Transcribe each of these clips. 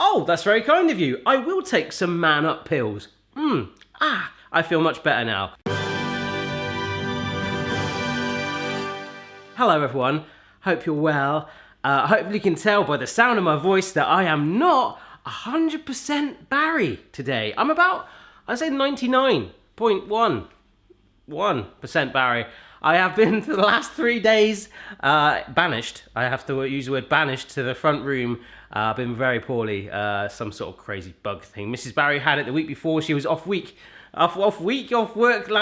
Oh, that's very kind of you. I will take some man up pills. I feel much better now. Hello everyone, hope you're well. Hopefully you can tell by the sound of my voice that I am not 100% Barry today. I'm about, I'd say 99.11% Barry. I have been for the last 3 days banished. I have to use the word banished to the front room. I've been very poorly, some sort of crazy bug thing. Mrs. Barry had it the week before. She was off work like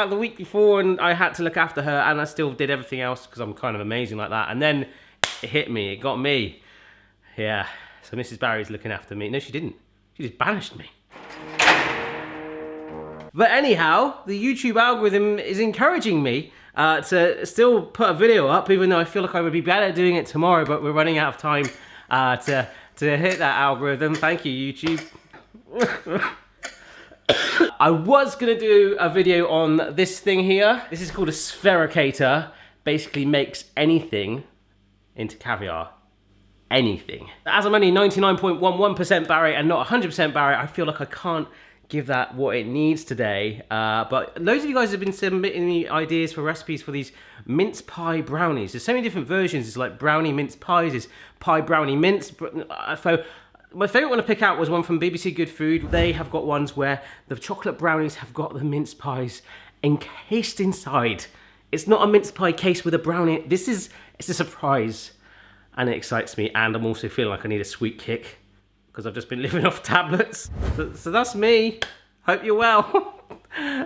the week before, and I had to look after her, and I still did everything else because I'm kind of amazing like that. And then it hit me, it got me. Yeah, so Mrs. Barry's looking after me. No, she didn't. She just banished me. But anyhow, the YouTube algorithm is encouraging me to still put a video up, even though I feel like I would be better doing it tomorrow, but we're running out of time to hit that algorithm. Thank you, YouTube. I was gonna do a video on this thing here. This is called a sphericator. Basically makes anything into caviar. Anything. As I'm only 99.11% Barry and not 100% Barry, I feel like I can't give that what it needs today. But loads of you guys have been submitting me ideas for recipes for these mince pie brownies. There's so many different versions. It's like brownie mince pies, it's pie brownie mince. So my favourite one to pick out was one from BBC Good Food. They have got ones where the chocolate brownies have got the mince pies encased inside. It's not a mince pie case with a brownie. It's a surprise. And it excites me, and I'm also feeling like I need a sweet kick because I've just been living off tablets. So that's me. Hope you're well.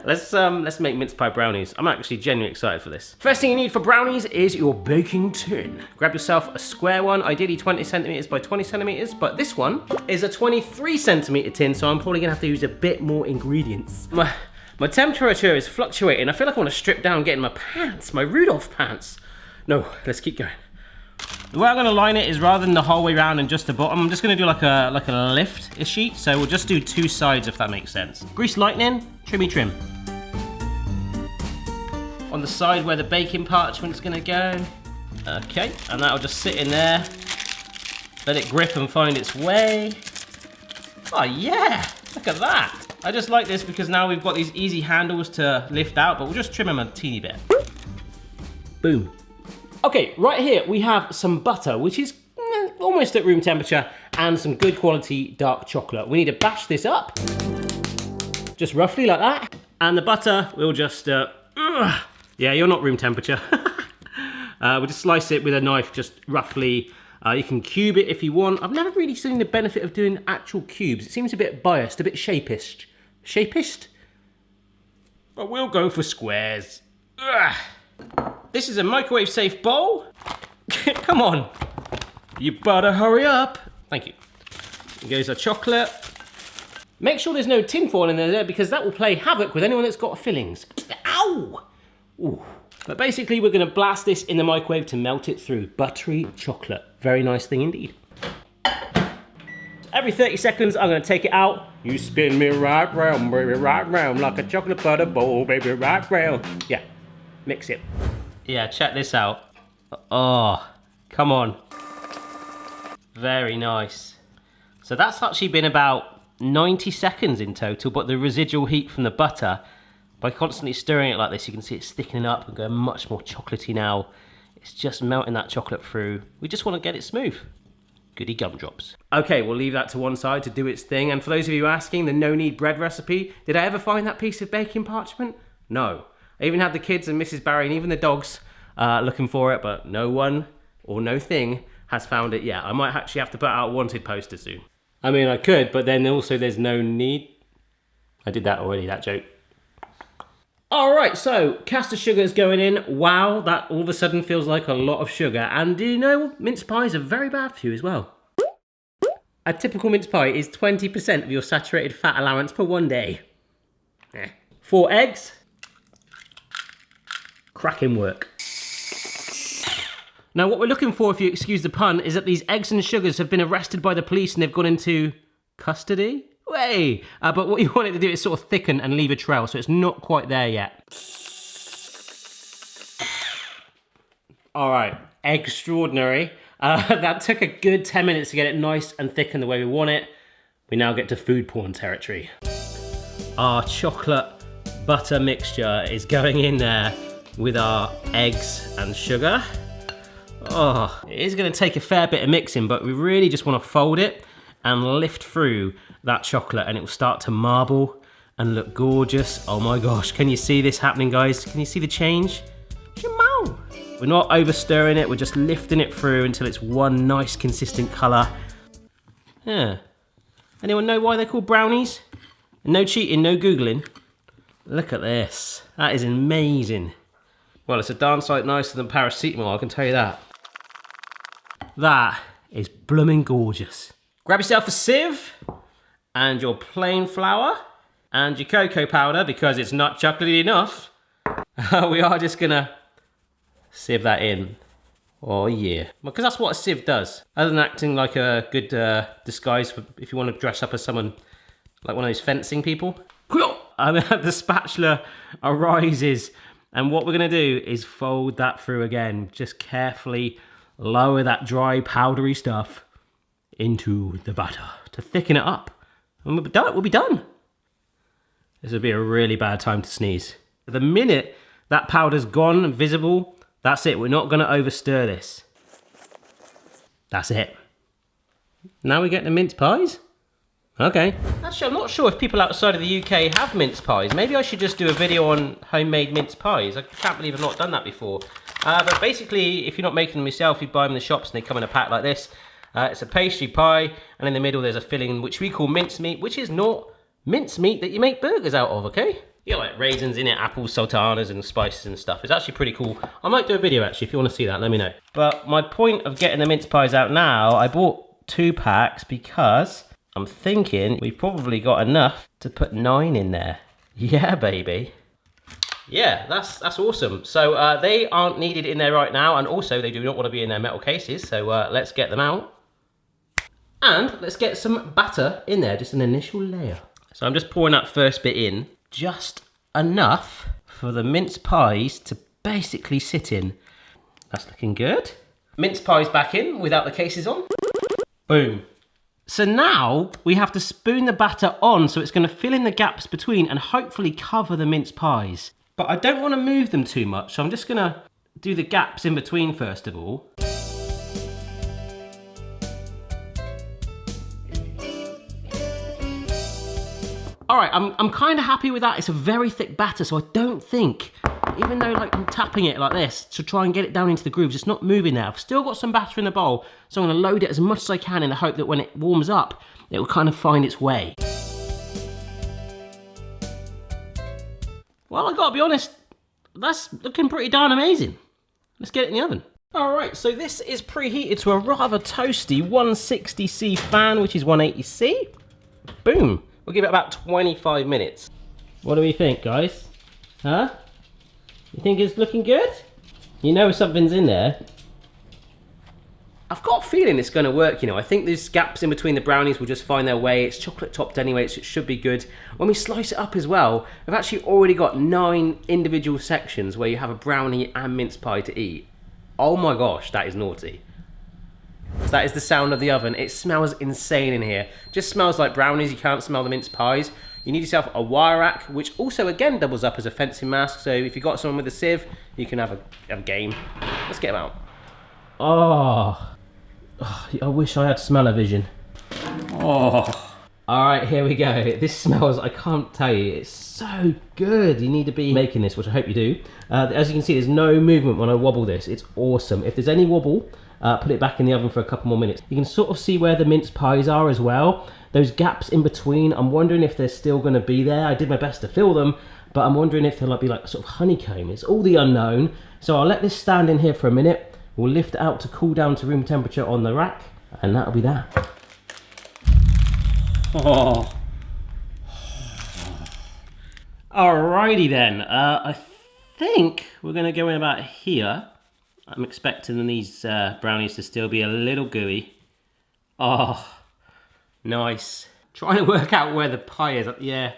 Let's make mince pie brownies. I'm actually genuinely excited for this. First thing you need for brownies is your baking tin. Grab yourself a square one, ideally 20 centimeters by 20 centimeters, but this one is a 23 centimeter tin, so I'm probably gonna have to use a bit more ingredients. My temperature is fluctuating. I feel like I want to strip down, get in my pants, my Rudolph pants. No, let's keep going. The way I'm going to line it is rather than the whole way around and just the bottom, I'm just going to do like a lift sheet. So we'll just do two sides if that makes sense. Grease lightning, trimmy trim. On the side where the baking parchment's going to go. Okay, and that'll just sit in there. Let it grip and find its way. Oh yeah, look at that. I just like this because now we've got these easy handles to lift out, but we'll just trim them a teeny bit. Boom. Okay, right here we have some butter, which is almost at room temperature, and some good quality dark chocolate. We need to bash this up, just roughly like that. And the butter, we'll just, yeah, you're not room temperature. We'll just slice it with a knife, just roughly. You can cube it if you want. I've never really seen the benefit of doing actual cubes. It seems a bit biased, a bit shapist. Shapist? But we'll go for squares. Ugh. This is a microwave safe bowl. Come on. You better hurry up. Thank you. Here goes our chocolate. Make sure there's no tin foil in there because that will play havoc with anyone that's got fillings. Ow! Ooh. But basically we're gonna blast this in the microwave to melt it through. Buttery chocolate. Very nice thing indeed. Every 30 seconds I'm gonna take it out. You spin me right round, baby, right round, like a chocolate butter bowl, baby, right round. Yeah, mix it. Yeah, check this out. Oh, come on. Very nice. So that's actually been about 90 seconds in total, but the residual heat from the butter, by constantly stirring it like this, you can see it's thickening up and going much more chocolatey now. It's just melting that chocolate through. We just want to get it smooth. Goody gumdrops. Okay, we'll leave that to one side to do its thing. And for those of you asking, the no-knead bread recipe, did I ever find that piece of baking parchment? No. I even had the kids and Mrs. Barry and even the dogs looking for it, but no one or no thing has found it yet. I might actually have to put out a wanted poster soon. I mean, I could, but then also there's no need. I did that already, that joke. All right, so caster sugar is going in. Wow, that all of a sudden feels like a lot of sugar. And do you know, mince pies are very bad for you as well. A typical mince pie is 20% of your saturated fat allowance for one day. 4 eggs. Cracking work. Now what we're looking for, if you excuse the pun, is that these eggs and sugars have been arrested by the police and they've gone into custody? Way! But what you want it to do is sort of thicken and leave a trail, so it's not quite there yet. All right, extraordinary. That took a good 10 minutes to get it nice and thick in the way we want it. we now get to food porn territory. Our chocolate butter mixture is going in there with our eggs and sugar. Oh, it is going to take a fair bit of mixing, but we really just want to fold it and lift through that chocolate, and it will start to marble and look gorgeous. Oh my gosh, can you see this happening, guys? Can you see the change? Shimao! We're not over stirring it, we're just lifting it through until it's one nice consistent colour. Yeah. Anyone know why they're called brownies? No cheating, no Googling. Look at this. That is amazing. Well, it's a darn sight nicer than paracetamol, I can tell you that. That is blooming gorgeous. Grab yourself a sieve and your plain flour and your cocoa powder, because it's not chocolatey enough. We are just gonna sieve that in. Oh yeah, because that's what a sieve does. Other than acting like a good disguise for if you want to dress up as someone, like one of those fencing people. The spatula arises, and what we're gonna do is fold that through again. Just carefully lower that dry, powdery stuff into the batter to thicken it up. And we'll be done. This would be a really bad time to sneeze. The minute that powder's gone visible, that's it. We're not going to overstir this. That's it. Now we get the mince pies. Okay. Actually, I'm not sure if people outside of the UK have mince pies. Maybe I should just do a video on homemade mince pies. I can't believe I've not done that before. But basically, if you're not making them yourself, you buy them in the shops and they come in a pack like this. It's a pastry pie, and in the middle there's a filling which we call mincemeat, which is not mincemeat that you make burgers out of, okay? You got like raisins in it, apples, sultanas, and spices and stuff. It's actually pretty cool. I might do a video actually, if you want to see that, let me know. But my point of getting the mince pies out now, I bought 2 packs because I'm thinking we've probably got enough to put 9 in there. Yeah, baby. Yeah, that's awesome. So they aren't needed in there right now, and also they do not want to be in their metal cases, so let's get them out. And let's get some batter in there, just an initial layer. So I'm just pouring that first bit in, just enough for the mince pies to basically sit in. That's looking good. Mince pies back in without the cases on. Boom. So now we have to spoon the batter on so it's going to fill in the gaps between and hopefully cover the mince pies. But I don't want to move them too much, so I'm just going to do the gaps in between first of all. All right, I'm kind of happy with that. It's a very thick batter, so I don't think, even though like I'm tapping it like this to try and get it down into the grooves, it's not moving there. I've still got some batter in the bowl, so I'm gonna load it as much as I can in the hope that when it warms up, it will kind of find its way. Well, I gotta be honest, that's looking pretty darn amazing. Let's get it in the oven. All right, so this is preheated to a rather toasty 160C fan, which is 180C. Boom. We'll give it about 25 minutes. What do we think, guys? Huh? You think it's looking good? You know something's in there. I've got a feeling it's going to work, you know. I think these gaps in between the brownies will just find their way. It's chocolate topped anyway, so it should be good. When we slice it up as well, we've actually already got 9 individual sections where you have a brownie and mince pie to eat. Oh my gosh, that is naughty. So that is the sound of the oven. It smells insane in here. Just smells like brownies. You can't smell the mince pies. You need yourself a wire rack, which also again doubles up as a fencing mask. So if you've got someone with a sieve, you can have a game. Let's get them out. Oh, I wish I had smell-o-vision. Oh. All right, here we go. This smells, I can't tell you, it's so good. You need to be making this, which I hope you do. As you can see, there's no movement when I wobble this. It's awesome. If there's any wobble, put it back in the oven for a couple more minutes. You can sort of see where the mince pies are as well. Those gaps in between, I'm wondering if they're still gonna be there. I did my best to fill them, but I'm wondering if they'll be like sort of honeycomb. It's all the unknown. So I'll let this stand in here for a minute. We'll lift it out to cool down to room temperature on the rack, and that'll be that. Oh. Alrighty then, I think we're gonna go in about here. I'm expecting these brownies to still be a little gooey. Oh, nice. Trying to work out where the pie is. Yeah,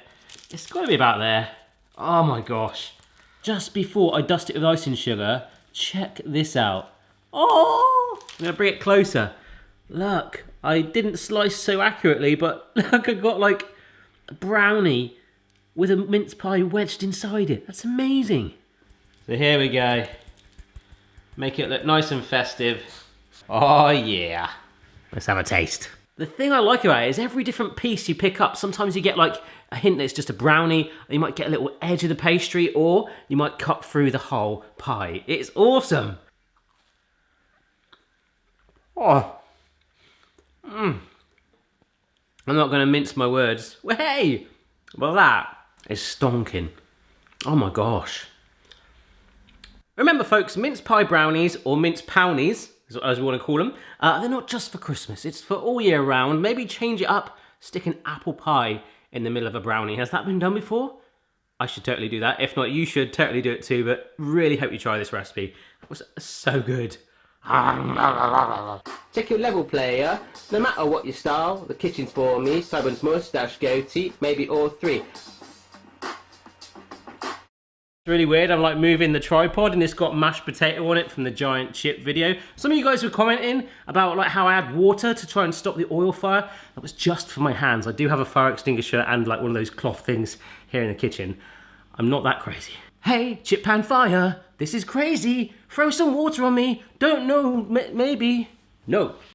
it's gotta be about there. Oh my gosh. Just before I dust it with icing sugar, check this out. Oh, I'm gonna bring it closer. Look, I didn't slice so accurately, but look, I got like a brownie with a mince pie wedged inside it. That's amazing. So here we go. Make it look nice and festive. Oh yeah. Let's have a taste. The thing I like about it is every different piece you pick up, sometimes you get like a hint that it's just a brownie, or you might get a little edge of the pastry, or you might cut through the whole pie. It's awesome. Oh. I'm not gonna mince my words. Hey! Well, that is stonking. Oh my gosh. Remember folks, mince pie brownies, or mince pownies, as we want to call them, they're not just for Christmas, it's for all year round. Maybe change it up, stick an apple pie in the middle of a brownie. Has that been done before? I should totally do that. If not, you should totally do it too, but really hope you try this recipe. It was so good. Check your level, player. No matter what your style, the kitchen's for me. Simon's moustache, goatee, maybe all three. It's really weird, I'm like moving the tripod and it's got mashed potato on it from the giant chip video. Some of you guys were commenting about like how I add water to try and stop the oil fire. That was just for my hands. I do have a fire extinguisher and like one of those cloth things here in the kitchen. I'm not that crazy. Hey, chip pan fire, this is crazy. Throw some water on me. Don't know, maybe. No.